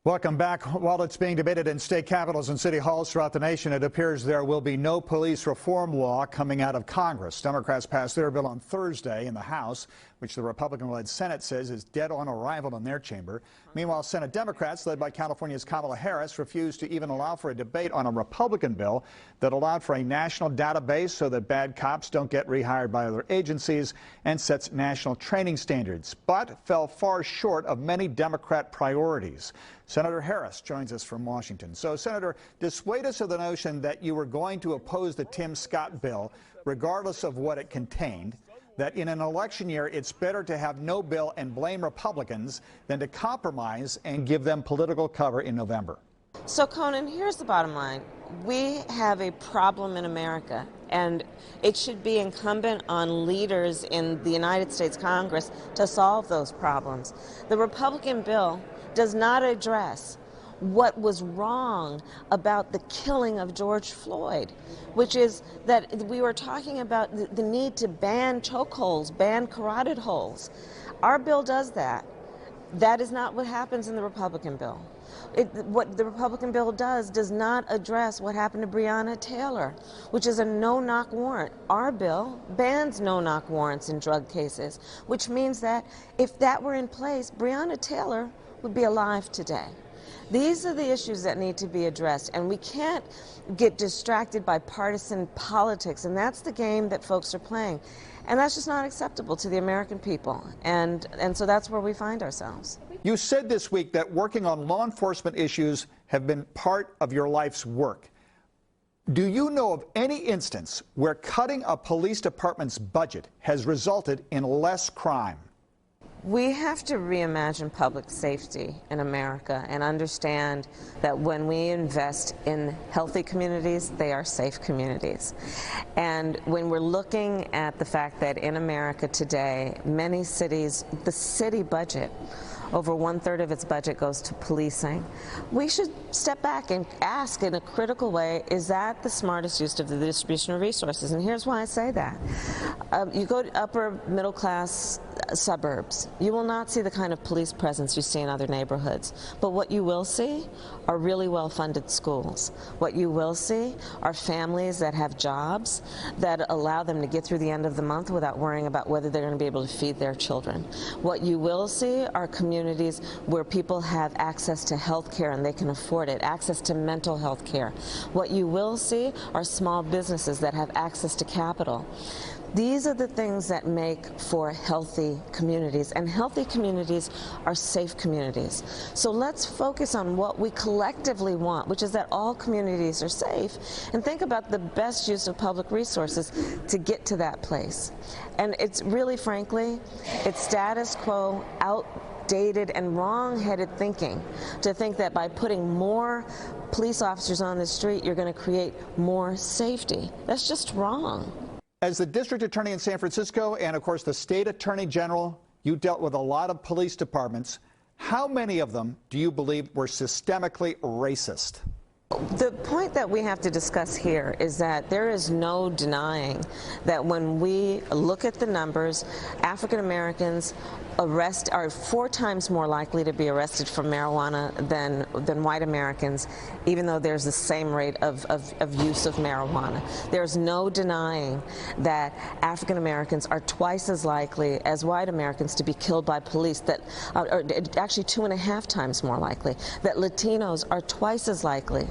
Welcome back. While it's being debated in state capitals and city halls throughout the nation, it appears there will be no police reform law coming out of Congress. Democrats passed their bill on Thursday in the House, which the Republican-led Senate says is dead on arrival in their chamber. Meanwhile, Senate Democrats, led by California's Kamala Harris, refused to even allow for a debate on a Republican bill that allowed for a national database so that bad cops don't get rehired by other agencies and sets national training standards, but fell far short of many Democrat priorities. Senator Harris joins us from Washington. So, Senator, dissuade us of the notion that you were going to oppose the Tim Scott bill, regardless of what it contained, that in an election year it's better to have no bill and blame Republicans than to compromise and give them political cover in November. So, Conan, here's the bottom line. We have a problem in America, and it should be incumbent on leaders in the United States Congress to solve those problems. The Republican bill does not address what was wrong about the killing of George Floyd, which is that we were talking about the need to ban chokeholds, ban carotid holes. Our bill does that. That is not what happens in the Republican bill. What the Republican bill does not address what happened to Breonna Taylor, which is a no-knock warrant. Our bill bans no-knock warrants in drug cases, which means that if that were in place, Breonna Taylor would be alive today. These are the issues that need to be addressed, and we can't get distracted by partisan politics, and that's the game that folks are playing. And that's just not acceptable to the American people, and so that's where we find ourselves. You said this week that working on law enforcement issues have been part of your life's work. Do you know of any instance where cutting a police department's budget has resulted in less crime? We have to reimagine public safety in America and understand that when we invest in healthy communities, they are safe communities. And when we're looking at the fact that in America today, many cities, the city budget, over 1/3 of its budget goes to policing. We should step back and ask in a critical way, is that the smartest use of the distribution of resources? And here's why I say that. You go to upper middle class suburbs, you will not see the kind of police presence you see in other neighborhoods. But what you will see are really well-funded schools. What you will see are families that have jobs that allow them to get through the end of the month without worrying about whether they're going to be able to feed their children. What you will see are communities where people have access to health care and they can afford it, access to mental health care. What you will see are small businesses that have access to capital. These are the things that make for healthy communities, and healthy communities are safe communities. So let's focus on what we collectively want, which is that all communities are safe, and think about the best use of public resources to get to that place. And it's really, frankly, it's status quo, outdated and wrong-headed thinking to think that by putting more police officers on the street, you're going to create more safety. That's just wrong. As the district attorney in San Francisco and, of course, the state attorney general, you dealt with a lot of police departments. How many of them do you believe were systemically racist? The point that we have to discuss here is that there is no denying that when we look at the numbers, African Americans are 4 times more likely to be arrested for marijuana than white Americans, even though there's the same rate of use of marijuana. There's no denying that African Americans are twice as likely as white Americans to be killed by police, that or actually 2.5 times more likely, that Latinos are twice as likely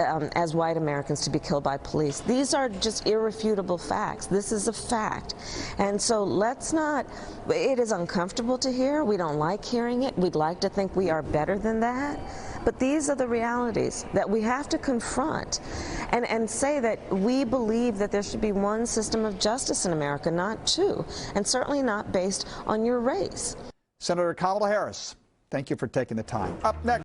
as white Americans to be killed by police. These are just irrefutable facts. This is a fact. And so let's not, it is uncomfortable to hear. We don't like hearing it. We'd like to think we are better than that. But these are the realities that we have to confront and say that we believe that there should be one system of justice in America, not two, and certainly not based on your race. Senator Kamala Harris, thank you for taking the time. Up next.